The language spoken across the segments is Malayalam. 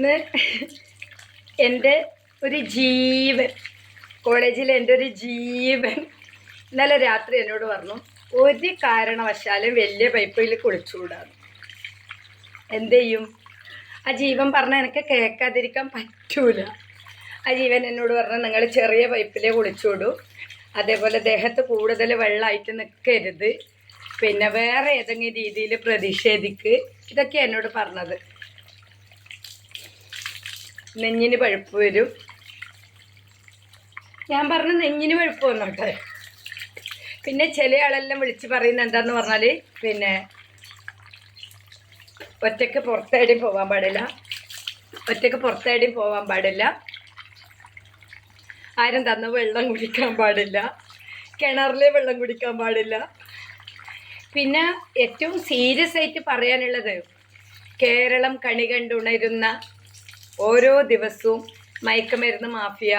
ഇന്ന് എൻ്റെ ഒരു ജീവൻ, കോളേജിൽ എൻ്റെ ഒരു ജീവൻ ഇന്നലെ രാത്രി എന്നോട് പറഞ്ഞു, ഒരു കാരണവശാലും വലിയ പൈപ്പിൽ കുളിച്ചുകൂടാണ്. എന്ത് ചെയ്യും? ആ ജീവൻ പറഞ്ഞാൽ എനിക്ക് കേൾക്കാതിരിക്കാൻ പറ്റൂല. ആ ജീവൻ എന്നോട് പറഞ്ഞു, നിങ്ങൾ ചെറിയ പൈപ്പിലേ കുളിച്ചോടൂ, അതേപോലെ ദേഹത്ത് കൂടുതൽ വെള്ളമായിട്ട് നിൽക്കരുത്, പിന്നെ വേറെ ഏതെങ്കിലും രീതിയിൽ പ്രതിഷേധിക്ക്. ഇതൊക്കെ എന്നോട് പറഞ്ഞത്. നെഞ്ഞിന് പഴുപ്പ് വരും. ഞാൻ പറഞ്ഞു നെഞ്ഞിന് പഴുപ്പ് വന്നോട്ടെ. പിന്നെ ചില ആളെല്ലാം വിളിച്ച് പറയുന്നത് എന്താന്ന് പറഞ്ഞാൽ, പിന്നെ ഒറ്റയ്ക്ക് പുറത്തേടിയും പോകാൻ പാടില്ല, ഒറ്റയ്ക്ക് പുറത്തേടിയും പോകാൻ പാടില്ല, ആരും തന്ന വെള്ളം കുടിക്കാൻ പാടില്ല, കിണറിലെ വെള്ളം കുടിക്കാൻ പാടില്ല. പിന്നെ ഏറ്റവും സീരിയസ് ആയിട്ട് പറയാനുള്ളത്, കേരളം കണി കണ്ടുണരുന്ന ഓരോ ദിവസവും മയക്കുമരുന്ന് മാഫിയ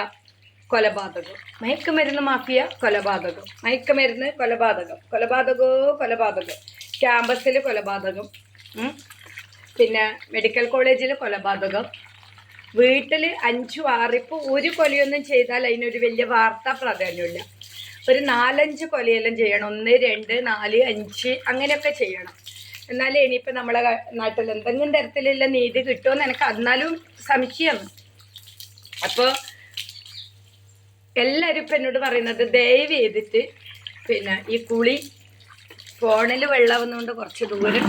കൊലപാതകം, മയക്കുമരുന്ന് മാഫിയ കൊലപാതകം, മയക്കുമരുന്ന് കൊലപാതകം, കൊലപാതകം, ക്യാമ്പസിൽ കൊലപാതകം, പിന്നെ മെഡിക്കൽ കോളേജിൽ കൊലപാതകം, വീട്ടിൽ 5, 6 ഇപ്പോൾ ഒരു കൊലയൊന്നും ചെയ്താൽ അതിനൊരു വലിയ വാർത്താ പ്രാധാന്യമില്ല. ഒരു 4-5 കൊലയെല്ലാം ചെയ്യണം. 1, 2, 4, 5 അങ്ങനെയൊക്കെ ചെയ്യണം. എന്നാലും ഇനിയിപ്പോൾ നമ്മളെ നാട്ടിൽ എന്തെങ്കിലും തരത്തിലുള്ള നീതി കിട്ടുമെന്ന് എനിക്ക് എന്നാലും സംശയമാണ്. അപ്പോൾ എല്ലാവരും ഇപ്പം എന്നോട് പറയുന്നത്, ദയവ് ചെയ്തിട്ട് പിന്നെ ഈ കുളി ഫോണിൽ വെള്ളമെന്നുകൊണ്ട് കുറച്ച് ദൂരം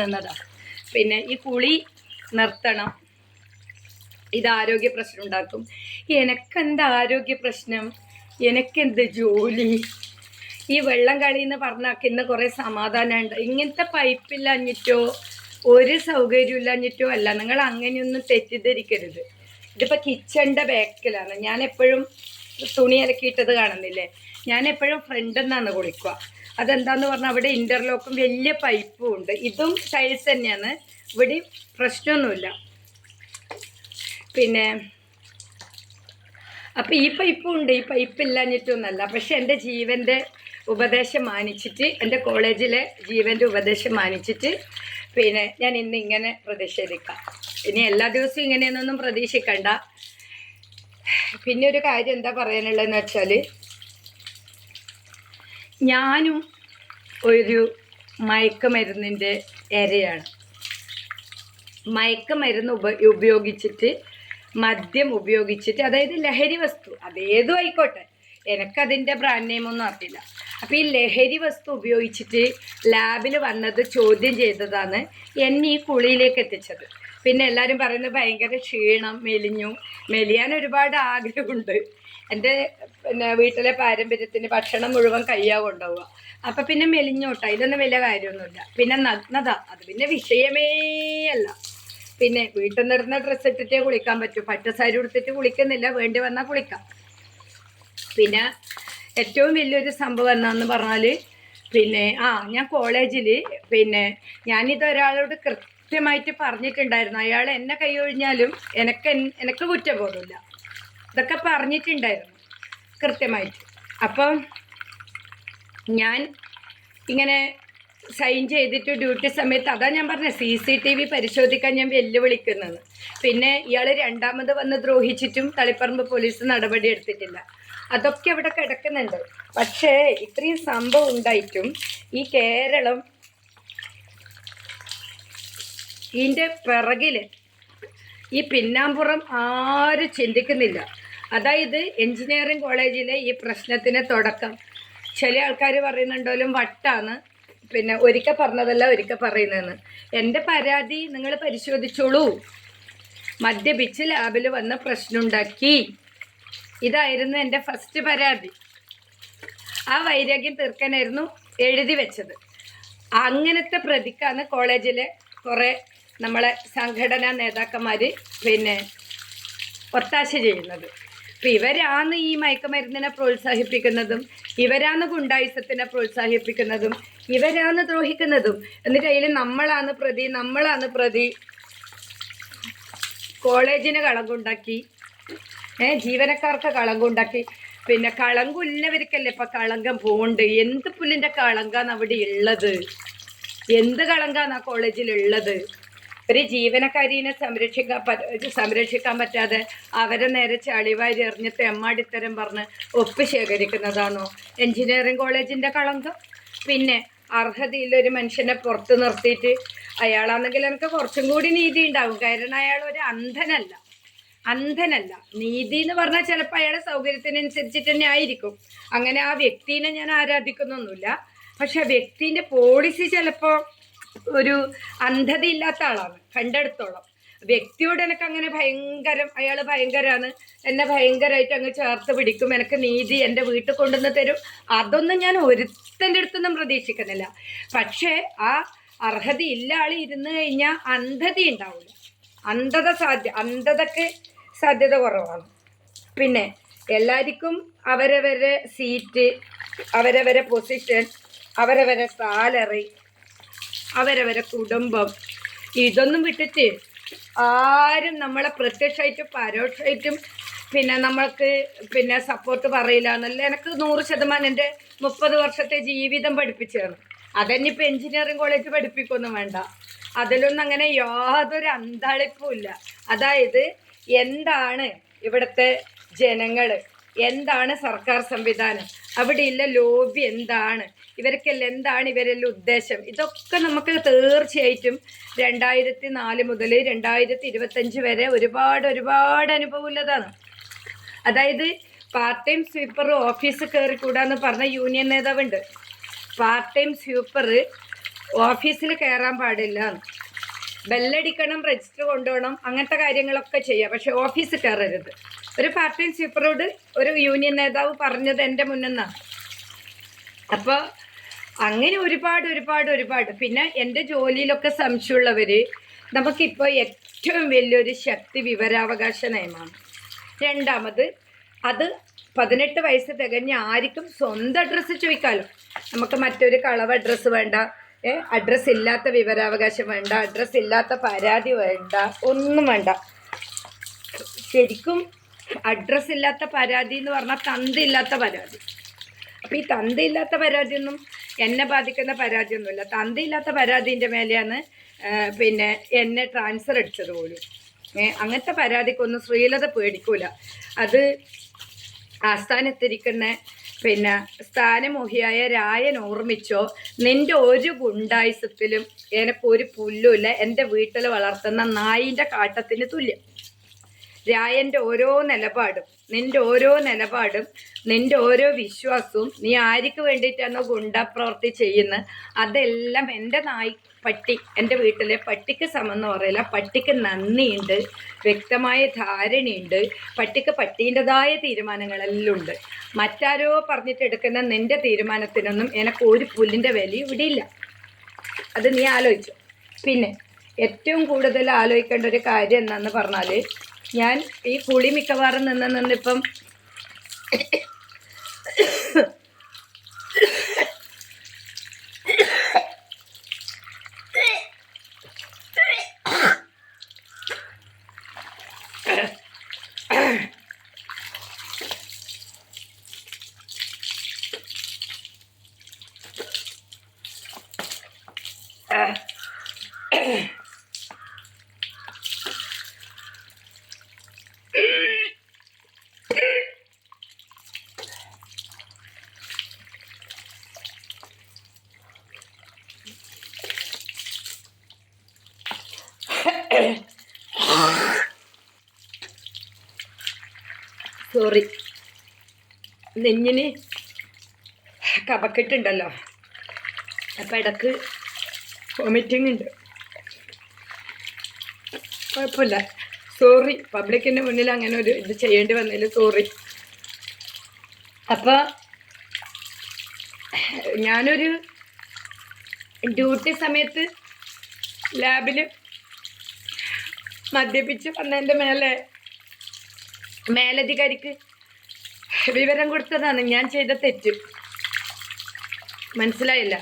വന്നതാണ്. പിന്നെ ഈ കുളി നിർത്തണം, ഇത് ആരോഗ്യ പ്രശ്നം ഉണ്ടാക്കും. എനക്കെന്ത് ആരോഗ്യ പ്രശ്നം? എനക്കെന്ത് ജോലി? ഈ വെള്ളം കളിയെന്ന് പറഞ്ഞാൽ ഇന്ന് കുറേ സമാധാനമുണ്ട്. ഇങ്ങനത്തെ പൈപ്പില്ലാഞ്ഞിട്ടോ ഒരു സൗകര്യമില്ലാഞ്ഞിട്ടോ അല്ല, നിങ്ങൾ അങ്ങനെയൊന്നും തെറ്റിദ്ധരിക്കരുത്. ഇതിപ്പോൾ കിച്ചണിൻ്റെ ബാക്കിലാണ്. ഞാൻ എപ്പോഴും തുണി അലക്കിയിട്ടത് കാണുന്നില്ലേ, ഞാൻ എപ്പോഴും ഫ്രണ്ടിൽ നിന്നാണ് കുളിക്കുക. അതെന്താന്ന് പറഞ്ഞാൽ അവിടെ ഇൻ്റർലോക്കും വലിയ പൈപ്പും ഉണ്ട്. ഇതും ടൈൽസ് തന്നെയാണ്, ഇവിടെ പ്രശ്നമൊന്നുമില്ല. പിന്നെ അപ്പം ഈ പൈപ്പും ഉണ്ട്, ഈ പൈപ്പ് ഇല്ലാഞ്ഞിട്ടൊന്നല്ല. പക്ഷെ എൻ്റെ ജീവൻ്റെ ഉപദേശം മാനിച്ചിട്ട്, എൻ്റെ കോളേജിലെ ജീവൻ്റെ ഉപദേശം മാനിച്ചിട്ട് പിന്നെ ഞാൻ ഇന്ന് ഇങ്ങനെ പ്രതിഷേധിക്കാം. ഇനി എല്ലാ ദിവസവും ഇങ്ങനെയൊന്നും പ്രതീക്ഷിക്കണ്ട. പിന്നെ ഒരു കാര്യം എന്താ പറയാനുള്ളതെന്ന് വെച്ചാൽ, ഞാനും ഒരു മയക്കുമരുന്നിൻ്റെ ഇരയാണ്. മയക്കുമരുന്ന് ഉപയോഗിച്ചിട്ട്, മദ്യം ഉപയോഗിച്ചിട്ട്, അതായത് ലഹരി വസ്തു, അതേതും ആയിക്കോട്ടെ, എനിക്കതിൻ്റെ ബ്രാൻഡ് നെയിമൊന്നും അറിയില്ല. അപ്പോൾ ഈ ലഹരി വസ്തു ഉപയോഗിച്ചിട്ട് ലാബിൽ വന്നത് ചോദ്യം ചെയ്തതാണ് എന്നെ ഈ കുളിയിലേക്ക് എത്തിച്ചത്. പിന്നെ എല്ലാവരും പറയുന്നത് ഭയങ്കര ക്ഷീണം, മെലിയാൻ ഒരുപാട് ആഗ്രഹമുണ്ട്. എൻ്റെ പിന്നെ വീട്ടിലെ പാരമ്പര്യത്തിന് ഭക്ഷണം മുഴുവൻ കയ്യാവ് കൊണ്ടുപോവുക. അപ്പം പിന്നെ മെലിഞ്ഞോട്ട, ഇതൊന്നും വലിയ കാര്യമൊന്നുമില്ല. പിന്നെ നഗ്നത, അത് പിന്നെ വിഷയമേ അല്ല. പിന്നെ വീട്ടിൽ നിന്നിരുന്ന ഡ്രസ്സ് ഇട്ടിട്ടേ കുളിക്കാൻ പറ്റൂ, പട്ടുസാരി ഉടുത്തിട്ട് കുളിക്കുന്നില്ല, വേണ്ടി വന്നാൽ കുളിക്കാം. പിന്നെ ഏറ്റവും വലിയൊരു സംഭവം എന്താണെന്ന് പറഞ്ഞാൽ, പിന്നെ ഞാൻ കോളേജിൽ പിന്നെ ഞാനിതൊരാളോട് കൃത്യമായിട്ട് പറഞ്ഞിട്ടുണ്ടായിരുന്നു. അയാൾ എന്നെ കൈയൊഴിഞ്ഞാലും എനിക്ക് കുറ്റബോധമില്ല, ഇതൊക്കെ പറഞ്ഞിട്ടുണ്ടായിരുന്നു കൃത്യമായിട്ട്. അപ്പം ഞാൻ ഇങ്ങനെ സൈൻ ചെയ്തിട്ട് ഡ്യൂട്ടി സമയത്ത്, അതാ ഞാൻ പറഞ്ഞത് CCTV പരിശോധിക്കാൻ ഞാൻ വെല്ലുവിളിക്കുന്നത്. പിന്നെ ഇയാൾ രണ്ടാമത് വന്ന് ദ്രോഹിച്ചിട്ടും തളിപ്പറമ്പ് പോലീസ് നടപടി എടുത്തിട്ടില്ല. അതൊക്കെ അവിടെ കിടക്കുന്നുണ്ട്. പക്ഷേ ഇത്രയും സംഭവം ഉണ്ടായിട്ടും ഈ കേരളം ഇതിൻ്റെ പിറകിൽ, ഈ പിന്നാമ്പുറം ആരും ചിന്തിക്കുന്നില്ല. അതായത് എഞ്ചിനീയറിംഗ് കോളേജിലെ ഈ പ്രശ്നത്തിന് തുടക്കം ചില ആൾക്കാർ പറയുന്നുണ്ടോലും വട്ടാണ്, പിന്നെ ഒരിക്കൽ പറഞ്ഞതല്ല ഒരിക്കൽ പറയുന്നതെന്ന്. എൻ്റെ പരാതി നിങ്ങൾ പരിശോധിച്ചോളൂ. മദ്യപിച്ച് ലാബിൽ വന്ന് പ്രശ്നമുണ്ടാക്കി, ഇതായിരുന്നു എൻ്റെ ഫസ്റ്റ് പരാതി. ആ വൈരാഗ്യം തീർക്കാനായിരുന്നു എഴുതി വെച്ചത്. അങ്ങനത്തെ പ്രതിക്കാണ് കോളേജിലെ കുറേ നമ്മളെ സംഘടനാ നേതാക്കന്മാർ പിന്നെ ഒത്താശ ചെയ്യുന്നത്. അപ്പം ഇവരാണ് ഈ മയക്കുമരുന്നിനെ പ്രോത്സാഹിപ്പിക്കുന്നതും, ഇവരാണ് ഗുണ്ടായിസത്തിനെ പ്രോത്സാഹിപ്പിക്കുന്നതും, ഇവരാണ് ദ്രോഹിക്കുന്നതും. എന്നിട്ട് അതിൽ നമ്മളാണ് പ്രതി. കോളേജിന് കളങ്കുണ്ടാക്കി, ജീവനക്കാർക്ക് കളങ്കുണ്ടാക്കി. പിന്നെ കളങ്കില്ലവർക്കല്ലേ ഇപ്പം കളങ്കം പോണ്ട്. എന്ത് പുല്ലിൻ്റെ കളങ്കാണ് അവിടെ ഉള്ളത്? എന്ത് കളങ്കാണ് ആ കോളേജിലുള്ളത്? ഒരു ജീവനക്കാരിനെ സംരക്ഷിക്കാൻ പറ്റാതെ അവരെ നേരെ ചളിവാരി എറിഞ്ഞ് തെമ്മാടിത്തരം പറഞ്ഞ് ഒപ്പ് ശേഖരിക്കുന്നതാണോ എഞ്ചിനീയറിംഗ് കോളേജിൻ്റെ കളങ്കം? പിന്നെ അർഹതയില്ലൊരു മനുഷ്യനെ പുറത്ത് നിർത്തിയിട്ട് അയാളാണെങ്കിൽ എനിക്ക് കുറച്ചും കൂടി നീതി ഉണ്ടാവും. കാരണം അയാൾ ഒരു അന്ധനല്ല. നീതി എന്ന് പറഞ്ഞാൽ ചിലപ്പോൾ അയാളുടെ സൗകര്യത്തിനനുസരിച്ചിട്ട് തന്നെ ആയിരിക്കും. അങ്ങനെ ആ വ്യക്തിനെ ഞാൻ ആരാധിക്കുന്നൊന്നുമില്ല. പക്ഷെ ആ വ്യക്തിൻ്റെ പോളിസി ചിലപ്പോൾ ഒരു അന്ധതയില്ലാത്ത ആളാണ് കണ്ടെടുത്തോളം. വ്യക്തിയോട് എനിക്ക് അങ്ങനെ അയാൾ ഭയങ്കരമാണ്, എന്നെ ഭയങ്കരമായിട്ട് അങ്ങ് ചേർത്ത് പിടിക്കും, എനിക്ക് നീതി എൻ്റെ വീട്ടിൽ കൊണ്ടുവന്ന് തരും, അതൊന്നും ഞാൻ ഒരുത്തൻ്റെ അടുത്തൊന്നും പ്രതീക്ഷിക്കുന്നില്ല. പക്ഷേ ആ അർഹതയില്ല ആൾ ഇരുന്ന് കഴിഞ്ഞാൽ അന്ധത ഉണ്ടാവില്ല. അന്ധതക്ക് സാധ്യത കുറവാണ്. പിന്നെ എല്ലാവർക്കും അവരവരെ സീറ്റ്, അവരവരെ പൊസിഷൻ, അവരവരെ സാലറി, അവരവരെ കുടുംബം, ഇതൊന്നും വിട്ടിട്ട് ആരും നമ്മളെ പ്രത്യക്ഷമായിട്ടും പരോക്ഷമായിട്ടും പിന്നെ നമ്മൾക്ക് പിന്നെ സപ്പോർട്ട് പറയില്ല എന്നല്ല എനിക്ക് 100% എൻ്റെ 30 വർഷത്തെ ജീവിതം പഠിപ്പിച്ചതാണ്. അതെന്നിപ്പോൾ എഞ്ചിനീയറിംഗ് കോളേജ് പഠിപ്പിക്കൊന്നും വേണ്ട. അതിലൊന്നും അങ്ങനെ യാതൊരു അന്താളിപ്പുമില്ല. അതായത് എന്താണ് ഇവിടുത്തെ ജനങ്ങൾ, എന്താണ് സർക്കാർ സംവിധാനം, അവിടെയുള്ള ലോബി എന്താണ്, ഇവർക്കെല്ലാം എന്താണ് ഇവരെല്ലാം ഉദ്ദേശം, ഇതൊക്കെ നമുക്ക് തീർച്ചയായിട്ടും 2004 മുതൽ 2025 വരെ ഒരുപാട് അനുഭവമുള്ളതാണ്. അതായത് പാർട്ട് ടൈം സ്വീപ്പർ ഓഫീസ് കയറിക്കൂടാന്ന് പറഞ്ഞ യൂണിയൻ നേതാവുണ്ട്. പാർട്ട് ടൈം സ്വീപ്പർ ഓഫീസിൽ കയറാൻ പാടില്ല, ബെല്ലടിക്കണം, രജിസ്റ്റർ കൊണ്ടുപോകണം, അങ്ങനത്തെ കാര്യങ്ങളൊക്കെ ചെയ്യാം, പക്ഷെ ഓഫീസിൽ കയറരുത്. ഒരു പാർട്ട് ടൈം സ്വീപ്പറോട് ഒരു യൂണിയൻ നേതാവ് പറഞ്ഞത് എൻ്റെ മുന്നിന്നാണ്. അപ്പോൾ അങ്ങനെ ഒരുപാട് പിന്നെ എൻ്റെ ജോലിയിലൊക്കെ സംശയമുള്ളവർ, നമുക്കിപ്പോൾ ഏറ്റവും വലിയൊരു ശക്തി വിവരാവകാശ നയമാണ്. രണ്ടാമത് അത് 18 വയസ്സ് തികഞ്ഞ ആർക്കും സ്വന്തം അഡ്രസ്സ് ചോദിക്കാമല്ലോ. നമുക്ക് മറ്റൊരു കളവ് അഡ്രസ്സ് വേണ്ട, അഡ്രസ്സ് ഇല്ലാത്ത വിവരാവകാശം വേണ്ട, അഡ്രസ്സ് ഇല്ലാത്ത പരാതി വേണ്ട, ഒന്നും വേണ്ട. ശരിക്കും അഡ്രസ്സ് ഇല്ലാത്ത പരാതി എന്ന് പറഞ്ഞാൽ തന്തയില്ലാത്ത പരാതി. അപ്പം ഈ തന്തയില്ലാത്ത പരാതിയൊന്നും എന്നെ ബാധിക്കുന്ന പരാതിയൊന്നുമില്ല. തന്തയില്ലാത്ത പരാതിൻ്റെ മേലെയാണ് പിന്നെ എന്നെ ട്രാൻസ്ഫർ അടിച്ചത് പോലും. അങ്ങനത്തെ പരാതിക്കൊന്നും ശ്രീലത പേടിക്കൂല. അത് ആസ്ഥാനത്തിരിക്കുന്ന പിന്നെ സ്ഥാനമോഹിയായ രായൻ ഓർമ്മിച്ചോ, നിൻ്റെ ഒരു ഗുണ്ടായുസത്തിലും എനക്കൊരു പുല്ലുമില്ല, എൻ്റെ വീട്ടിൽ വളർത്തുന്ന നായിൻ്റെ കാട്ടത്തിന് തുല്യം. രായൻ്റെ ഓരോ നിലപാടും, നിൻ്റെ ഓരോ വിശ്വാസവും, നീ ആർക്ക് വേണ്ടിയിട്ടാണോ ഗുണ്ടാപ്രവൃത്തി ചെയ്യുന്നത്, അതെല്ലാം എൻ്റെ പട്ടി, എൻ്റെ വീട്ടിലെ പട്ടിക്ക് സമമെന്ന് പറയില്ല. പട്ടിക്ക് നന്ദിയുണ്ട്, വ്യക്തമായ ധാരണയുണ്ട്, പട്ടിക്ക് പട്ടീൻ്റെതായ തീരുമാനങ്ങളെല്ലാം ഉണ്ട്. മറ്റാരോ പറഞ്ഞിട്ടെടുക്കുന്ന നിൻ്റെ തീരുമാനത്തിനൊന്നും എനിക്ക് ഒരു പുല്ലിൻ്റെ വില ഇവിടെ ഇല്ല. അത് നീ ആലോചിച്ചു. പിന്നെ ഏറ്റവും കൂടുതൽ ആലോചിക്കേണ്ട ഒരു കാര്യം എന്താണെന്ന് പറഞ്ഞാൽ, ഞാൻ ഈ കുളി മിക്കവാറും നിന്നിപ്പം സോറി, നെഞ്ഞിന് കഫക്കെട്ടുണ്ടല്ലോ, അപ്പം ഇടക്ക് വോമിറ്റിംഗ് ഉണ്ട്. കുഴപ്പമില്ല, സോറി. പബ്ലിക്കിൻ്റെ മുന്നിൽ അങ്ങനെ ഒരു ഇത് ചെയ്യേണ്ടി വന്നതിൽ സോറി. അപ്പോൾ ഞാനൊരു ഡ്യൂട്ടി സമയത്ത് ലാബിൽ മദ്യപിച്ച് വന്നതിൻ്റെ മേലധികാരിക്ക് വിവരം കൊടുത്തതാണ് ഞാൻ ചെയ്ത തെറ്റ്. മനസ്സിലായില്ല?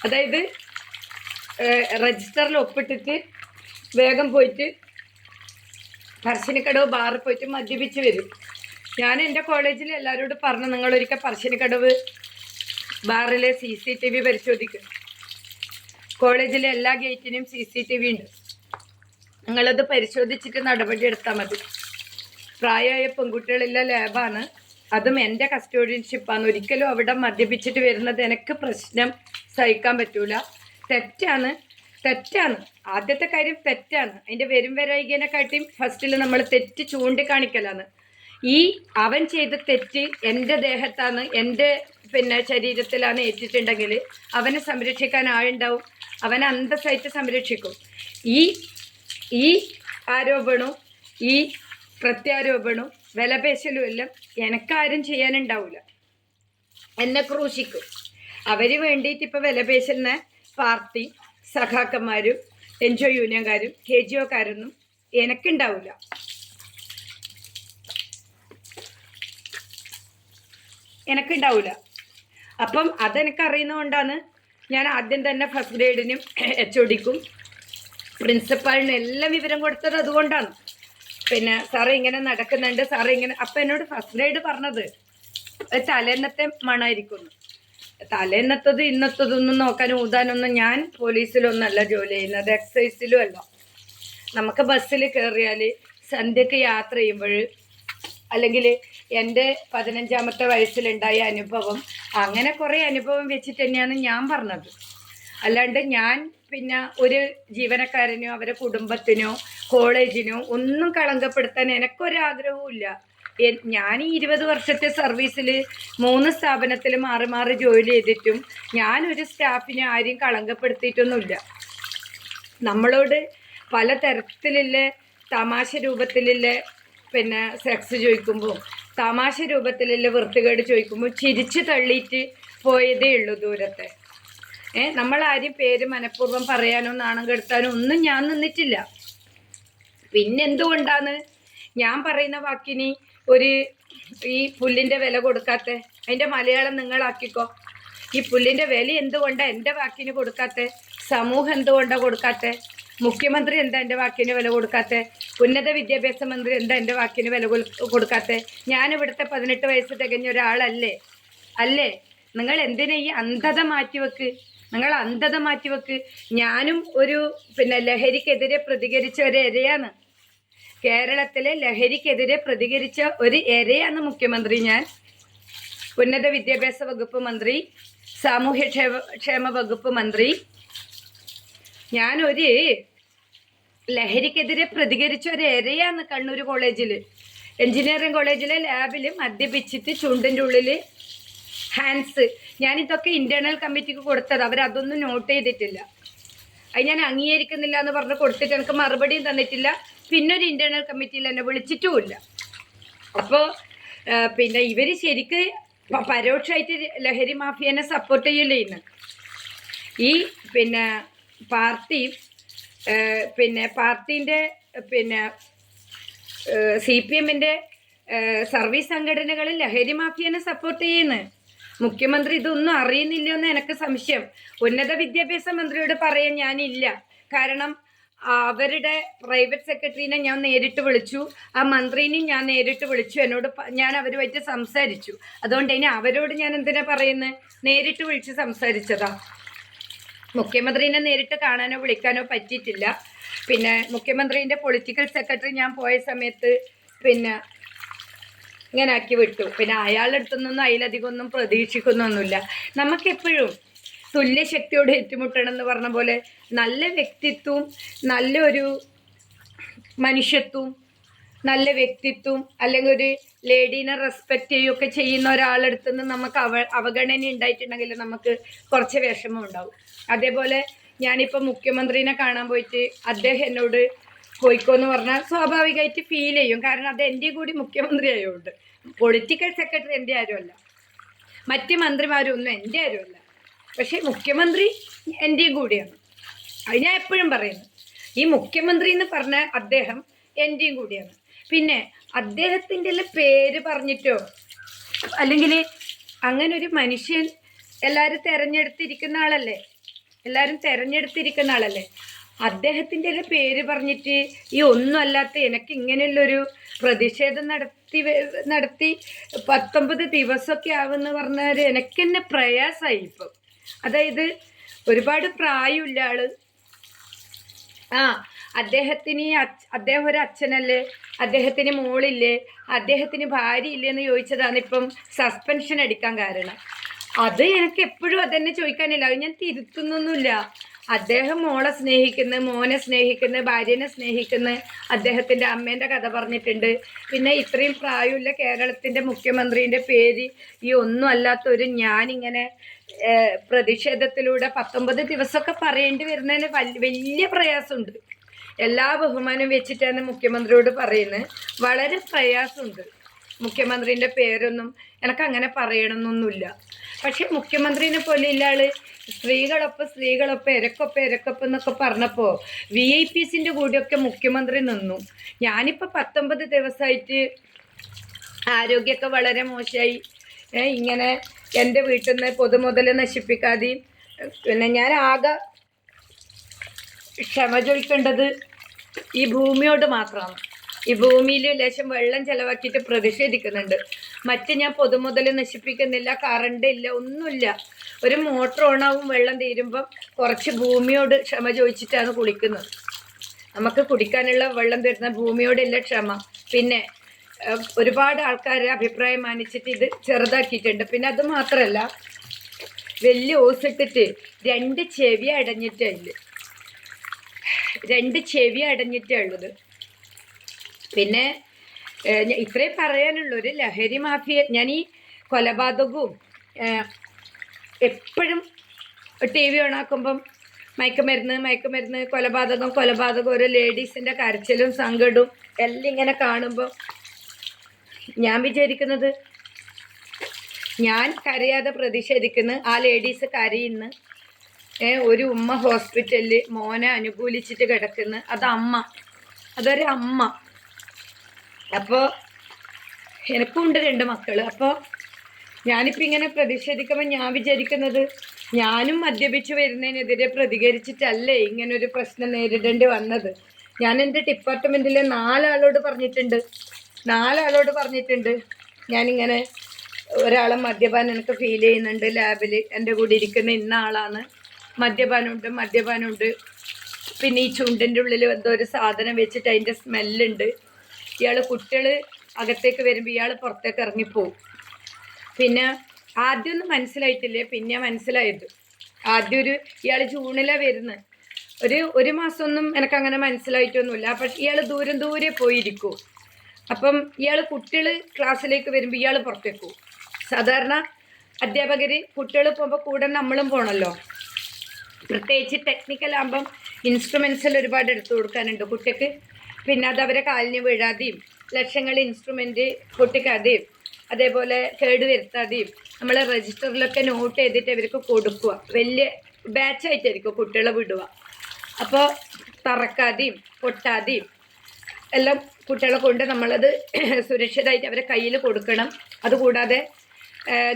അതായത് രജിസ്റ്ററിൽ ഒപ്പിട്ടിട്ട് വേഗം പോയിട്ട് പറശ്ശിനിക്കടവ് ബാറിൽ പോയിട്ട് മദ്യപിച്ച് വരും. ഞാൻ എൻ്റെ കോളേജിൽ എല്ലാവരോടും പറഞ്ഞു, നിങ്ങളൊരിക്കൽ പറശ്ശിനിക്കടവ് ബാറിലെ CCTV പരിശോധിക്കും. കോളേജിലെ എല്ലാ ഗേറ്റിനും CCTV ഉണ്ട്. നിങ്ങളത് പരിശോധിച്ചിട്ട് നടപടി എടുത്താൽ മതി. പ്രായമായ പെൺകുട്ടികളില്ല ലാബാണ്, അതും എൻ്റെ കസ്റ്റോഡിയൻഷിപ്പാണ്. ഒരിക്കലും അവിടെ മദ്യപിച്ചിട്ട് വരുന്നത് എനിക്ക് പ്രശ്നം സഹിക്കാൻ പറ്റൂല. തെറ്റാണ്. ആദ്യത്തെ കാര്യം തെറ്റാണ്. അതിൻ്റെ വരും വരായികനെക്കാട്ടിയും ഫസ്റ്റിൽ നമ്മൾ തെറ്റ് ചൂണ്ടിക്കാണിക്കലാണ്. അവൻ ചെയ്ത തെറ്റ് എൻ്റെ ദേഹത്താണ്, എൻ്റെ ശരീരത്തിലാണ് ഏറ്റിട്ടുണ്ടെങ്കിൽ അവനെ സംരക്ഷിക്കാൻ ആളുണ്ടാവും. അവനെ അന്തസ്സായിട്ട് സംരക്ഷിക്കും. ഈ ആരോപണവും ഈ പ്രത്യാരോപണവും വിലപേശലും എല്ലാം എനക്കാരും ചെയ്യാനുണ്ടാവില്ല. എന്നെ ക്രൂശിക്കും. അവർ വേണ്ടിയിട്ട് ഇപ്പോൾ വിലപേശുന്ന പാർട്ടി സഖാക്കന്മാരും എൻജോ യൂണിയൻകാരും KGOക്കാരൊന്നും എനക്കുണ്ടാവില്ല. അപ്പം അതെനിക്കറിയുന്നതുകൊണ്ടാണ് ഞാൻ ആദ്യം തന്നെ ഫസ്റ്റ് ഗ്രേഡിനും HODക്കും പ്രിൻസിപ്പാളിനും എല്ലാം വിവരം കൊടുത്തത്. അതുകൊണ്ടാണ് സാറേ ഇങ്ങനെ നടക്കുന്നുണ്ട്, സാറേ ഇങ്ങനെ. അപ്പം എന്നോട് ഫസ്റ്റ് ഗ്രേഡ് പറഞ്ഞത് തലേന്നത്തെ മണമായിരിക്കുന്നു. തലേന്നത്തത് ഇന്നത്തതൊന്നും നോക്കാനും ഊതാനൊന്നും ഞാൻ പോലീസിലൊന്നല്ല ജോലി ചെയ്യുന്നത്, എക്സൈസിലും അല്ല. നമുക്ക് ബസ്സിൽ കയറിയാൽ സന്ധ്യക്ക് യാത്ര ചെയ്യുമ്പോൾ, അല്ലെങ്കിൽ എൻ്റെ 15ാമത്തെ വയസ്സിലുണ്ടായ അനുഭവം, അങ്ങനെ കുറേ അനുഭവം വെച്ചിട്ട് തന്നെയാണ് ഞാൻ പറഞ്ഞത്. അല്ലാണ്ട് ഞാൻ ഒരു ജീവനക്കാരനോ അവരെ കുടുംബത്തിനോ കോളേജിനോ ഒന്നും കളങ്കപ്പെടുത്താൻ എനിക്കൊരാഗ്രഹവും ഇല്ല. ഞാൻ ഈ 20 വർഷത്തെ സർവീസിൽ 3 സ്ഥാപനത്തിൽ മാറി ജോലി ചെയ്തിട്ടും ഞാനൊരു സ്റ്റാഫിനെ ആരെയും കളങ്കപ്പെടുത്തിയിട്ടൊന്നുമില്ല. നമ്മളോട് പലതരത്തിലുള്ള തമാശ രൂപത്തിലുള്ള സെക്സ് ചോദിക്കുമ്പോൾ, തമാശ രൂപത്തിലുള്ള വൃത്തികേട് ചോദിക്കുമ്പോൾ ചിരിച്ചു തള്ളിയിട്ട് പോയതേ ഉള്ളൂ ദൂരത്തെ. നമ്മളാരും പേര് മനഃപൂർവ്വം പറയാനോ നാണം കെടുത്താനോ ഒന്നും ഞാൻ നിന്നിട്ടില്ല. പിന്നെന്തുകൊണ്ടാണ് ഞാൻ പറയുന്ന വാക്കിന് ഈ പുല്ലിൻ്റെ വില കൊടുക്കാത്ത? അതിൻ്റെ മലയാളം നിങ്ങളാക്കിക്കോ. ഈ പുല്ലിൻ്റെ വില എന്തുകൊണ്ടാണ് എൻ്റെ വാക്കിന് കൊടുക്കാത്ത? സമൂഹം എന്തുകൊണ്ടാണ് കൊടുക്കാത്ത? മുഖ്യമന്ത്രി എന്താ എൻ്റെ വാക്കിന് വില കൊടുക്കാത്ത? ഉന്നത വിദ്യാഭ്യാസ മന്ത്രി എന്താ എൻ്റെ വാക്കിന് വില കൊടുക്കാത്ത? ഞാനിവിടുത്തെ 18 വയസ്സ് തികഞ്ഞ ഒരാളല്ലേ? നിങ്ങൾ എന്തിനാ ഈ അന്ധത മാറ്റിവെക്ക്? ഞാനും ഒരു ലഹരിക്കെതിരെ പ്രതികരിച്ച ഒരു ഇരയാണ്. കേരളത്തിലെ ലഹരിക്കെതിരെ പ്രതികരിച്ച ഒരു ഇരയാണ് മുഖ്യമന്ത്രി ഞാൻ. ഉന്നത വിദ്യാഭ്യാസ വകുപ്പ് മന്ത്രി, സാമൂഹ്യ ക്ഷേമ വകുപ്പ് മന്ത്രി. ഞാനൊരു ലഹരിക്കെതിരെ പ്രതികരിച്ച ഒരു ഇരയാണ്. കണ്ണൂർ കോളേജിൽ, എഞ്ചിനീയറിംഗ് കോളേജിലെ ലാബിൽ മദ്യപിച്ചിട്ട് ചുണ്ടിൻ്റെ ഉള്ളിൽ ഹാൻഡ്സ്, ഞാനിതൊക്കെ ഇൻറ്റേർണൽ കമ്മിറ്റിക്ക് കൊടുത്തത്. അവരതൊന്നും നോട്ട് ചെയ്തിട്ടില്ല. അത് ഞാൻ അംഗീകരിക്കുന്നില്ല എന്ന് പറഞ്ഞ് കൊടുത്തിട്ട് എനിക്ക് മറുപടിയും തന്നിട്ടില്ല. പിന്നൊരു ഇൻറ്റേർണൽ കമ്മിറ്റിയിൽ എന്നെ വിളിച്ചിട്ടുമില്ല. അപ്പോൾ ഇവർ ശരിക്ക് പരോക്ഷമായിട്ട് ലഹരി മാഫിയനെ സപ്പോർട്ട് ചെയ്യില്ല. ഇന്ന് ഈ പാർട്ടീൻ്റെ CPMൻ്റെ സർവീസ് സംഘടനകളിൽ ലഹരി മാഫിയനെ സപ്പോർട്ട് ചെയ്യുന്നു. മുഖ്യമന്ത്രി ഇതൊന്നും അറിയുന്നില്ലെന്ന് എനിക്ക് സംശയം. ഉന്നത വിദ്യാഭ്യാസ മന്ത്രിയോട് പറയാൻ ഞാനില്ല. കാരണം അവരുടെ പ്രൈവറ്റ് സെക്രട്ടറിനെ ഞാൻ നേരിട്ട് വിളിച്ചു, ആ മന്ത്രിനെയും ഞാൻ നേരിട്ട് വിളിച്ചു. ഞാൻ അവരുമായിട്ട് സംസാരിച്ചു. അതുകൊണ്ട് ഇനി അവരോട് ഞാൻ എന്തിനാ പറയുന്നത്? നേരിട്ട് വിളിച്ച് സംസാരിച്ചതാ. മുഖ്യമന്ത്രിനെ നേരിട്ട് കാണാനോ വിളിക്കാനോ പറ്റിയിട്ടില്ല. മുഖ്യമന്ത്രിൻ്റെ പൊളിറ്റിക്കൽ സെക്രട്ടറി ഞാൻ പോയ സമയത്ത് ഇങ്ങനെ ആക്കി വിട്ടു. അയാളുടെ അടുത്തുനിന്നൊന്നും അതിലധികമൊന്നും പ്രതീക്ഷിക്കുന്നൊന്നുമില്ല. നമുക്കെപ്പോഴും തുല്യശക്തിയോട് ഏറ്റുമുട്ടണം എന്ന് പറഞ്ഞ പോലെ നല്ല വ്യക്തിത്വവും നല്ലൊരു മനുഷ്യത്വവും നല്ല വ്യക്തിത്വം, അല്ലെങ്കിൽ ഒരു ലേഡീനെ റെസ്പെക്റ്റ് ചെയ്യുകയൊക്കെ ചെയ്യുന്ന ഒരാളെടുത്ത് നിന്ന് നമുക്ക് അവഗണന ഉണ്ടായിട്ടുണ്ടെങ്കിൽ നമുക്ക് കുറച്ച് വിഷമം ഉണ്ടാവും. അതേപോലെ ഞാനിപ്പോൾ മുഖ്യമന്ത്രിനെ കാണാൻ പോയിട്ട് അദ്ദേഹം എന്നോട് പോയിക്കോന്ന് പറഞ്ഞാൽ സ്വാഭാവികമായിട്ട് ഫീൽ ചെയ്യും. കാരണം അത് എൻ്റെ കൂടി മുഖ്യമന്ത്രി ആയതുകൊണ്ട്. പൊളിറ്റിക്കൽ സെക്രട്ടറി എൻ്റെ ആരുമല്ല, മറ്റ് മന്ത്രിമാരൊന്നും എൻ്റെ ആരുമല്ല. പക്ഷേ മുഖ്യമന്ത്രി എൻ്റെയും കൂടിയാണ്. അത് ഞാൻ എപ്പോഴും പറയുന്നു. ഈ മുഖ്യമന്ത്രി എന്ന് പറഞ്ഞ അദ്ദേഹം എൻ്റെയും കൂടിയാണ്. അദ്ദേഹത്തിൻ്റെ പേര് പറഞ്ഞിട്ടോ അല്ലെങ്കിൽ അങ്ങനെ ഒരു മനുഷ്യൻ എല്ലാവരും തിരഞ്ഞെടുത്തിരിക്കുന്ന ആളല്ലേ. അദ്ദേഹത്തിൻ്റെ പേര് പറഞ്ഞിട്ട് ഈ ഒന്നുമല്ലാത്ത എനിക്ക് ഇങ്ങനെയുള്ളൊരു പ്രതിഷേധം നടത്തി 19 ദിവസമൊക്കെ ആവുമെന്ന് പറഞ്ഞാൽ എനിക്ക് തന്നെ പ്രയാസമായി ഇപ്പം. അതായത് ഒരുപാട് പ്രായമില്ല ആള്. അദ്ദേഹം ഒരു അച്ഛനല്ലേ, അദ്ദേഹത്തിന് മോളില്ലേ, അദ്ദേഹത്തിന് ഭാര്യ ഇല്ലേന്ന് ചോദിച്ചതാണ് ഇപ്പം സസ്പെൻഷൻ അടിക്കാൻ കാരണം. അത് എനിക്ക് എപ്പോഴും അതന്നെ ചോദിക്കാനില്ല, അത് ഞാൻ തിരുത്തുന്നൊന്നുമില്ല. അദ്ദേഹം മോളെ സ്നേഹിക്കുന്നു, മോനെ സ്നേഹിക്കുന്നു, ഭാര്യനെ സ്നേഹിക്കുന്നു, അദ്ദേഹത്തിൻ്റെ അമ്മേൻ്റെ കഥ പറഞ്ഞിട്ടുണ്ട്. പിന്നെ ഇത്രയും പ്രായമുള്ള കേരളത്തിൻ്റെ മുഖ്യമന്ത്രിൻ്റെ പേര് ഈ ഒന്നും അല്ലാത്തൊരു ഞാനിങ്ങനെ പ്രതിഷേധത്തിലൂടെ 19 ദിവസമൊക്കെ പറയേണ്ടി വരുന്നതിന് വലിയ പ്രയാസമുണ്ട്. എല്ലാ ബഹുമാനം വെച്ചിട്ടാണ് മുഖ്യമന്ത്രിയോട് പറയുന്നത്. വളരെ പ്രയാസമുണ്ട്. മുഖ്യമന്ത്രിൻ്റെ പേരൊന്നും എനിക്കങ്ങനെ പറയണമെന്നൊന്നുമില്ല. പക്ഷെ മുഖ്യമന്ത്രിനെ പോലെ ഇല്ല ആള് സ്ത്രീകളൊപ്പം ഇരക്കൊപ്പം എന്നൊക്കെ പറഞ്ഞപ്പോൾ VIPസിൻ്റെ കൂടെയൊക്കെ മുഖ്യമന്ത്രി നിന്നു. ഞാനിപ്പോൾ 19 ദിവസമായിട്ട് ആരോഗ്യമൊക്കെ വളരെ മോശമായി. ഇങ്ങനെ എൻ്റെ വീട്ടിൽ നിന്ന് പൊതുമുതൽ നശിപ്പിക്കാതെയും പിന്നെ ഞാൻ ആകെ ക്ഷമ ചോദിക്കേണ്ടത് ഈ ഭൂമിയോട് മാത്രമാണ്. ഈ ഭൂമിയിൽ ലേശം വെള്ളം ചിലവാക്കിയിട്ട് പ്രതിഷേധിക്കുന്നുണ്ട്. ഞാൻ പൊതുമുതൽ നശിപ്പിക്കുന്നില്ല, കറണ്ട് ഇല്ല, ഒന്നുമില്ല. ഒരു മോട്ടർ ഓണാവും, വെള്ളം തീരുമ്പം കുറച്ച് ഭൂമിയോട് ക്ഷമ ചോദിച്ചിട്ടാണ് കുളിക്കുന്നത്. നമുക്ക് കുടിക്കാനുള്ള വെള്ളം തരുന്ന ഭൂമിയോടില്ല ക്ഷമ. പിന്നെ ഒരുപാട് ആൾക്കാർ അഭിപ്രായം മാനിച്ചിട്ട് ഇത് ചെറുതാക്കിയിട്ടുണ്ട്. പിന്നെ അത് മാത്രമല്ല, വലിയ ഓസിട്ടിട്ട് 2 ചെവി അടഞ്ഞിട്ടേ ഉള്ളത്. പിന്നെ ഇത്രയും പറയാനുള്ളൂ. ഒരു ലഹരി മാഫിയ, ഞാൻ ഈ കൊലപാതകവും എപ്പോഴും TV ഓണാക്കുമ്പം മയക്കുമരുന്ന് കൊലപാതകം ഓരോ ലേഡീസിൻ്റെ കരച്ചിലും സങ്കടവും എല്ലാം ഇങ്ങനെ കാണുമ്പോൾ ഞാൻ വിചാരിക്കുന്നത്, ഞാൻ കരയാതെ പ്രതിഷേധിക്കുന്നു, ആ ലേഡീസ് കരയുന്നു. ഒരു ഉമ്മ ഹോസ്പിറ്റലിൽ മോനെ അനുകൂലിച്ചിട്ട് കിടക്കുന്നു. അതൊരു അമ്മ. അപ്പോൾ എനിക്കും ഉണ്ട് 2 മക്കൾ. അപ്പോൾ ഞാനിപ്പോൾ ഇങ്ങനെ പ്രതിഷേധിക്കുമ്പോൾ ഞാൻ വിചാരിക്കുന്നത്, ഞാനും മദ്യപിച്ച് വരുന്നതിനെതിരെ പ്രതികരിച്ചിട്ടല്ലേ ഇങ്ങനൊരു പ്രശ്നം നേരിടേണ്ടി വന്നത്. ഞാൻ എൻ്റെ ഡിപ്പാർട്ട്മെൻറ്റിലെ 4 ആളോട് പറഞ്ഞിട്ടുണ്ട് ഞാനിങ്ങനെ ഒരാളെ മദ്യപാനം എനിക്ക് ഫീൽ ചെയ്യുന്നുണ്ട് ലാബിൽ, എൻ്റെ കൂടെ ഇരിക്കുന്ന ഇന്ന ആളാണ്, മദ്യപാനമുണ്ട്. പിന്നെ ഈ ചുണ്ടിൻ്റെ ഉള്ളിൽ എന്തോ ഒരു സാധനം വെച്ചിട്ട് അതിൻ്റെ സ്മെല്ലുണ്ട്. കുട്ടികൾ അകത്തേക്ക് വരുമ്പോൾ ഇയാൾ പുറത്തേക്ക് ഇറങ്ങിപ്പോവും. പിന്നെ ആദ്യമൊന്നും മനസ്സിലായിട്ടില്ലേ, പിന്നെ മനസ്സിലായത്. ആദ്യം ഇയാൾ ജൂണിലാണ് വരുന്നത്. ഒരു മാസമൊന്നും എനിക്കങ്ങനെ മനസ്സിലായിട്ടൊന്നുമില്ല. പക്ഷെ ഇയാൾ ദൂരെ പോയിരിക്കും. അപ്പം കുട്ടികൾ ക്ലാസ്സിലേക്ക് വരുമ്പോൾ ഇയാൾ പുറത്തേക്ക് പോകും. സാധാരണ അധ്യാപകർ കുട്ടികൾ പോകുമ്പോൾ കൂടെ നമ്മളും പോകണമല്ലോ. പ്രത്യേകിച്ച് ടെക്നിക്കലാകുമ്പം ഇൻസ്ട്രുമെൻസിൽ ഒരുപാട് എടുത്തു കൊടുക്കാനുണ്ട് കുട്ടിക്ക്. പിന്നെ അത് അവരെ കാലിന് വീഴാതെയും ലക്ഷങ്ങൾ ഇൻസ്ട്രുമെൻറ്റ് പൊട്ടിക്കാതെയും അതേപോലെ കേട് വരുത്താതെയും നമ്മൾ രജിസ്റ്ററിലൊക്കെ നോട്ട് ചെയ്തിട്ട് അവർക്ക് കൊടുക്കുക. വലിയ ബാച്ചായിട്ടായിരിക്കും കുട്ടികളെ വിടുക. അപ്പോൾ തറക്കാതെയും പൊട്ടാതെയും എല്ലാം കുട്ടികളെ കൊണ്ട് നമ്മളത് സുരക്ഷിതമായിട്ട് അവരെ കയ്യിൽ കൊടുക്കണം. അതുകൂടാതെ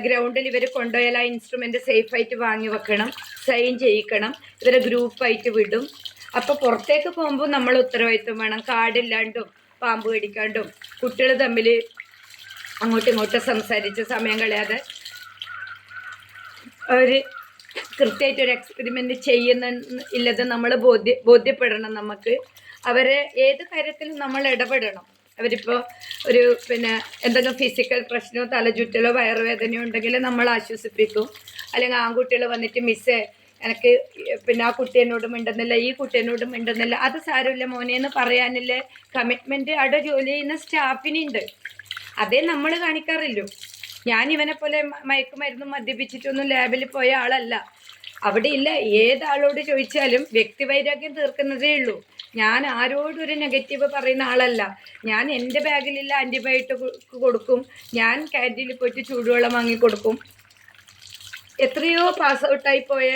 ഗ്രൗണ്ടിൽ ഇവർ കൊണ്ടുപോയാൽ ആ ഇൻസ്ട്രുമെൻ്റ് സേഫായിട്ട് വാങ്ങി വെക്കണം, സൈൻ ചെയ്യിക്കണം. ഇവരെ ഗ്രൂപ്പായിട്ട് വിടും. അപ്പോൾ പുറത്തേക്ക് പോകുമ്പോൾ നമ്മൾ ഉത്തരവാദിത്വം വേണം. കാടില്ലാണ്ടും പാമ്പ് കടിക്കാണ്ടും കുട്ടികൾ തമ്മിൽ അങ്ങോട്ടും ഇങ്ങോട്ടും സംസാരിച്ച് സമയം കളയാതെ ഒരു കൃത്യമായിട്ടൊരു എക്സ്പെരിമെൻ്റ് ഇല്ലത് നമ്മൾ ബോധ്യപ്പെടണം. നമുക്ക് അവരെ ഏത് കാര്യത്തിലും നമ്മൾ ഇടപെടണം. അവരിപ്പോൾ എന്തെങ്കിലും ഫിസിക്കൽ പ്രശ്നമോ തലചുറ്റലോ വയറുവേദനയോ ഉണ്ടെങ്കിൽ നമ്മൾ ആശ്വസിപ്പിക്കും. അല്ലെങ്കിൽ ആൺകുട്ടികൾ വന്നിട്ട് മിസ്സേ എനിക്ക് ആ കുട്ടി എന്നോട് മിണ്ടുന്നില്ല, ഈ കുട്ടി എന്നോട് മിണ്ടുന്നില്ല, അത് സാരമില്ല മോനെ എന്ന് പറയാനില്ലേ കമ്മിറ്റ്മെൻറ്റ് അവിടെ ജോലി ചെയ്യുന്ന സ്റ്റാഫിനുണ്ട്. അതേ നമ്മൾ കാണിക്കാറില്ലോ. ഞാൻ ഇവനെ പോലെ മയക്കുമരുന്നും മദ്യപിച്ചിട്ടൊന്നും ലാബിൽ പോയ ആളല്ല. അവിടെ ഇല്ല. ഏതാളോട് ചോദിച്ചാലും വ്യക്തിവൈരാഗ്യം തീർക്കുന്നതേ ഉള്ളൂ. ഞാൻ ആരോടൊരു നെഗറ്റീവ് പറയുന്ന ആളല്ല. ഞാൻ എൻ്റെ ബാഗിലുള്ള ആൻറ്റിബയോട്ടിക് കൊടുക്കും, ഞാൻ ക്യാൻറ്റീനിൽ പോയിട്ട് ചൂടുവെള്ളം വാങ്ങിക്കൊടുക്കും. എത്രയോ പാസ് ഔട്ടായി പോയ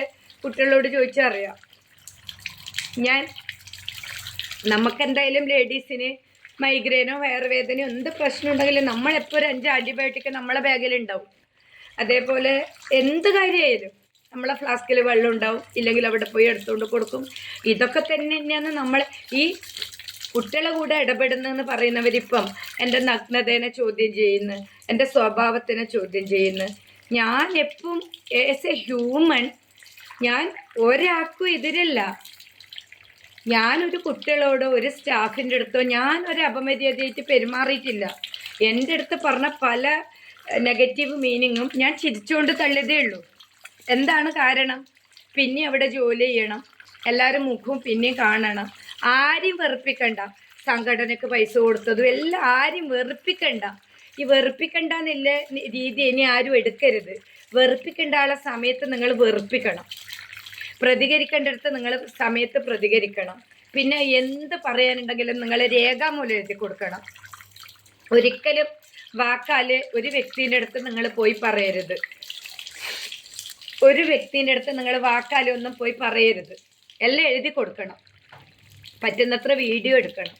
കുട്ടികളോട് ചോദിച്ചറിയാം. നമുക്കെന്തായാലും ലേഡീസിന് മൈഗ്രെയിനോ വയറുവേദനയോ എന്ത് പ്രശ്നം ഉണ്ടെങ്കിലും നമ്മളെപ്പോൾ ഒരു 5 ആൻറ്റിബയോട്ടിക് നമ്മളെ ബാഗിലുണ്ടാവും. അതേപോലെ എന്ത് കാര്യമായാലും നമ്മളെ ഫ്ലാസ്കിൽ വെള്ളം ഉണ്ടാവും, ഇല്ലെങ്കിൽ അവിടെ പോയി എടുത്തുകൊണ്ട് കൊടുക്കും. ഇതൊക്കെ തന്നെയാണ് നമ്മൾ ഈ കുട്ടികളെ കൂടെ ഇടപെടുന്നതെന്ന് പറയുന്നവരിപ്പം എൻ്റെ നഗ്നതേനെ ചോദ്യം ചെയ്യുന്നു, എൻ്റെ സ്വഭാവത്തിനെ ചോദ്യം ചെയ്യുന്നു. ഞാൻ എപ്പം ആസ് എ ഹ്യൂമൻ ഞാൻ ഒരാൾക്കും എതിരല്ല. ഞാനൊരു കുട്ടികളോടോ ഒരു സ്റ്റാഫിൻ്റെ അടുത്തോ ഞാനൊരു അപമര്യാദയായിട്ട് പെരുമാറിയിട്ടില്ല. എൻ്റെ അടുത്ത് പറഞ്ഞ പല നെഗറ്റീവ് മീനിങ്ങും ഞാൻ ചിരിച്ചുകൊണ്ട് തള്ളിയതേ ഉള്ളൂ. എന്താണ് കാരണം? പിന്നെ അവിടെ ജോലി ചെയ്യണം, എല്ലാവരും മുഖവും പിന്നെയും കാണണം, ആരെയും വെറുപ്പിക്കണ്ട. സംഘടനയ്ക്ക് പൈസ കൊടുത്തതും എല്ലാം ആരെയും വെറുപ്പിക്കണ്ട. ഈ വെറുപ്പിക്കണ്ടെന്നില്ല രീതി ഇനി ആരും എടുക്കരുത്. വെറുപ്പിക്കേണ്ട ആളെ സമയത്ത് നിങ്ങൾ വെറുപ്പിക്കണം, പ്രതികരിക്കേണ്ടടുത്ത് നിങ്ങൾ സമയത്ത് പ്രതികരിക്കണം. പിന്നെ എന്ത് പറയാനുണ്ടെങ്കിലും നിങ്ങൾ രേഖാമൂലം എഴുതി കൊടുക്കണം. ഒരിക്കലും വാക്കാല് ഒരു വ്യക്തിൻ്റെ അടുത്ത് നിങ്ങൾ പോയി പറയരുത്. ഒരു വ്യക്തിൻ്റെ അടുത്ത് നിങ്ങൾ വാക്കാലൊന്നും പോയി പറയരുത്. എല്ലാം എഴുതി കൊടുക്കണം. പറ്റുന്നത്ര വീഡിയോ എടുക്കണം.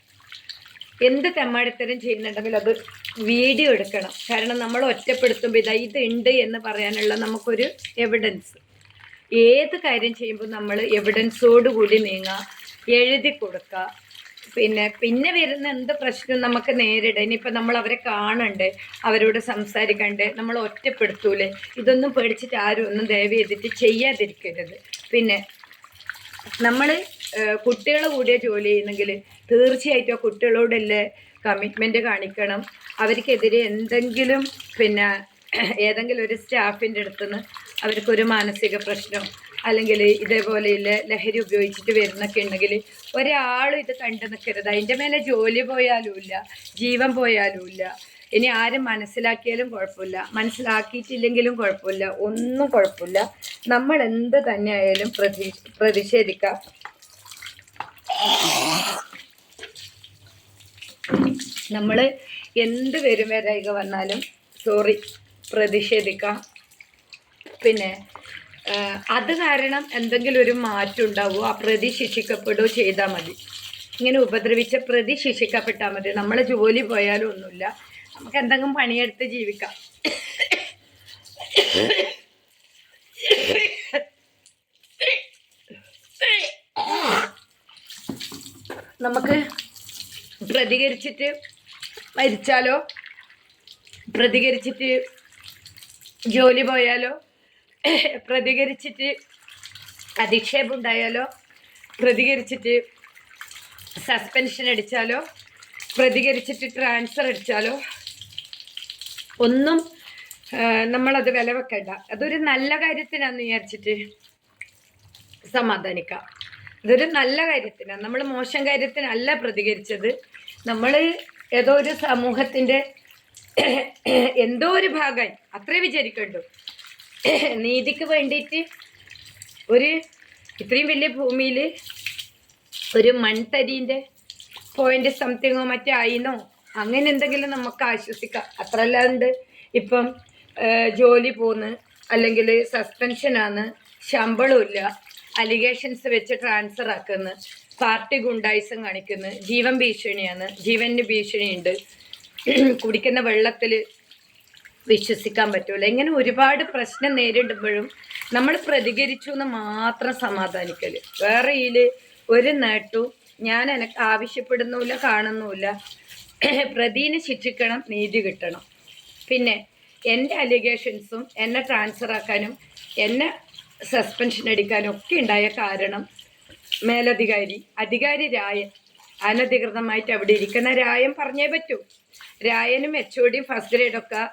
എന്ത് തെമ്മാടിത്തരം ചെയ്യുന്നുണ്ടെങ്കിൽ അത് വീഡിയോ എടുക്കണം. കാരണം നമ്മൾ ഒറ്റപ്പെടുത്തുമ്പോൾ ഇതുണ്ട് എന്ന് പറയാനുള്ള നമുക്കൊരു എവിഡൻസ്. ഏത് കാര്യം ചെയ്യുമ്പോൾ നമ്മൾ എവിഡൻസോടുകൂടി നീങ്ങുക, എഴുതി കൊടുക്കുക. പിന്നെ വരുന്ന എന്ത് പ്രശ്നവും നമുക്ക് നേരിടാം. ഇനിയിപ്പോൾ നമ്മൾ അവരെ കാണണ്ടേ, അവരോട് സംസാരിക്കണ്ടേ, നമ്മൾ ഒറ്റപ്പെടുത്തൂലേ? ഇതൊന്നും പേടിച്ചിട്ട് ആരും ഒന്നും ദയവ് ചെയ്തിട്ട് ചെയ്യാതിരിക്കരുത്. പിന്നെ നമ്മൾ കുട്ടികൾ കൂടിയ ജോലി ചെയ്യുന്നെങ്കിൽ തീർച്ചയായിട്ടും ആ കുട്ടികളോടല്ലേ കമ്മിറ്റ്മെൻറ്റ് കാണിക്കണം. അവർക്കെതിരെ എന്തെങ്കിലും ഏതെങ്കിലും ഒരു സ്റ്റാഫിൻ്റെ അടുത്തുനിന്ന് അവർക്കൊരു മാനസിക പ്രശ്നം അല്ലെങ്കിൽ ഇതേപോലെയുള്ള ലഹരി ഉപയോഗിച്ചിട്ട് വരുന്നൊക്കെ ഉണ്ടെങ്കിൽ ഒരാളും ഇത് കണ്ടു നിൽക്കരുത്. അതിൻ്റെ മേലെ ജോലി പോയാലുമില്ല, ജീവൻ പോയാലുമില്ല. ഇനി ആരും മനസ്സിലാക്കിയാലും കുഴപ്പമില്ല, മനസ്സിലാക്കിയിട്ടില്ലെങ്കിലും കുഴപ്പമില്ല, ഒന്നും കുഴപ്പമില്ല. നമ്മൾ എന്ത് തന്നെയായാലും പ്രതിഷേധിക്കാം. നമ്മൾ എന്ത് വരായിക വന്നാലും പ്രതിഷേധിക്കാം. അത് കാരണം എന്തെങ്കിലും ഒരു മാറ്റം ഉണ്ടാവുമോ, ആ പ്രതി ശിക്ഷിക്കപ്പെടുകയോ ചെയ്താൽ മതി. ഇങ്ങനെ ഉപദ്രവിച്ച പ്രതി ശിക്ഷിക്കപ്പെട്ടാൽ മതി. നമ്മളെ ജോലി പോയാലും ഒന്നുമില്ല, നമുക്ക് എന്തെങ്കിലും പണിയെടുത്ത് ജീവിക്കാം. നമുക്ക് പ്രതികരിച്ചിട്ട് മരിച്ചാലോ, പ്രതികരിച്ചിട്ട് ജോലി പോയാലോ, പ്രതികരിച്ചിട്ട് അധിക്ഷേപം ഉണ്ടായാലോ, പ്രതികരിച്ചിട്ട് സസ്പെൻഷൻ അടിച്ചാലോ, പ്രതികരിച്ചിട്ട് ട്രാൻസ്ഫർ അടിച്ചാലോ ഒന്നും നമ്മളത് വില വെക്കണ്ട. അതൊരു നല്ല കാര്യത്തിനാന്ന് വിചാരിച്ചിട്ട് സമാധാനിക്കാം. ഇതൊരു നല്ല കാര്യത്തിനാണ്. നമ്മൾ മോശം കാര്യത്തിനല്ല പ്രതികരിച്ചത്. നമ്മൾ ഏതോ ഒരു സമൂഹത്തിൻ്റെ എന്തോ ഒരു ഭാഗമായി അത്രേ വിചാരിക്കണ്ടു. നീതിക്ക് വേണ്ടിയിട്ട് ഇത്രയും വലിയ ഭൂമിയിൽ ഒരു മൺതരീൻ്റെ .something മറ്റേ ആയിന്നോ അങ്ങനെ എന്തെങ്കിലും നമുക്ക് ആശ്വസിക്കാം. അത്ര അല്ലാണ്ട് ഇപ്പം ജോലി പോന്ന്, അല്ലെങ്കിൽ സസ്പെൻഷനാണ്, ശമ്പളമില്ല, അലിഗേഷൻസ് വെച്ച് ട്രാൻസ്ഫർ ആക്കുന്നു, പാർട്ടി ഗുണ്ടായിസം കാണിക്കുന്നു, ജീവൻ ഭീഷണിയാണ്, ജീവന് ഭീഷണിയുണ്ട്, കുടിക്കുന്ന വെള്ളത്തിൽ വിശ്വസിക്കാൻ പറ്റൂല. ഇങ്ങനെ ഒരുപാട് പ്രശ്നം നേരിടുമ്പോഴും നമ്മൾ പ്രതികരിച്ചു എന്ന് മാത്രം സമാധാനിക്കൽ. വേറെ ഒരു നേട്ടവും ഞാൻ എനിക്ക് ആവശ്യപ്പെടുന്നുമില്ല, കാണുന്നുമില്ല. പ്രതിനെ ശിക്ഷിക്കണം, നീതി കിട്ടണം. പിന്നെ എൻ്റെ അലിഗേഷൻസും എന്നെ ട്രാൻസ്ഫർ ആക്കാനും എന്നെ സസ്പെൻഷൻ അടിക്കാനും ഒക്കെ ഉണ്ടായ കാരണം അധികാരി രായൻ അനധികൃതമായിട്ട് അവിടെ ഇരിക്കുന്ന രായൻ പറഞ്ഞേ പറ്റൂ. രായനും HOD ഫസ്റ്റ് ഗ്രേഡൊക്കെ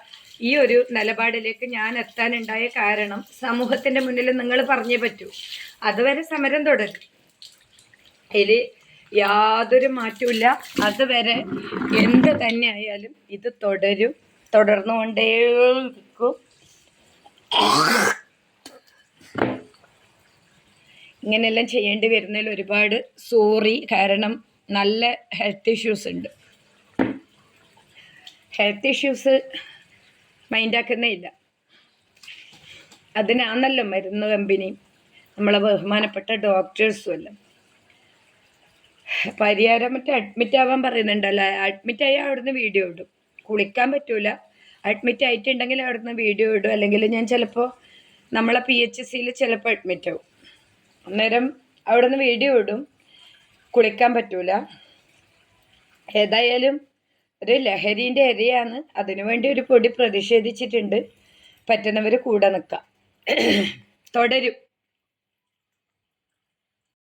ഈ ഒരു നിലപാടിലേക്ക് ഞാൻ എത്താനുണ്ടായ കാരണം സമൂഹത്തിൻ്റെ മുന്നിൽ നിങ്ങൾ പറഞ്ഞേ പറ്റൂ. അതുവരെ സമരം തുടരും, ഇതിൽ യാതൊരു മാറ്റമില്ല. അതുവരെ എന്ത് തന്നെ ആയാലും ഇത് തുടർന്നുകൊണ്ടേയിരിക്കും. ഇങ്ങനെയെല്ലാം ചെയ്യേണ്ടി വരുന്നതിൽ ഒരുപാട് സോറി. കാരണം നല്ല ഹെൽത്ത് ഇഷ്യൂസ് ഉണ്ട്. ഹെൽത്ത് ഇഷ്യൂസ് മൈൻഡാക്കുന്നേ ഇല്ല. അതിനാണല്ലോ മരുന്ന് കമ്പനിയും നമ്മളെ ബഹുമാനപ്പെട്ട ഡോക്ടേഴ്സും എല്ലാം. പരിഹാരം അഡ്മിറ്റ് ആവാൻ പറയുന്നുണ്ടല്ലോ. അഡ്മിറ്റായി അവിടുന്ന് വീഡിയോ ഇടും. കുളിക്കാൻ പറ്റൂല, അഡ്മിറ്റ് ആയിട്ടുണ്ടെങ്കിൽ അവിടുന്ന് വീഡിയോ ഇടും. അല്ലെങ്കിൽ ഞാൻ ചിലപ്പോൾ നമ്മളെ PHCയിൽ ചിലപ്പോൾ അഡ്മിറ്റ് ആവും. അന്നേരം അവിടുന്ന് വീഡിയോ ഇടും. കുളിക്കാൻ പറ്റൂല. ഏതായാലും ഒരു ലഹരീൻ്റെ ഇരയാണ്. അതിനുവേണ്ടി ഒരു പൊടി പ്രതിഷേധിച്ചിട്ടുണ്ട്. പറ്റുന്നവർ കൂടെ നിൽക്കാം. തുടരും.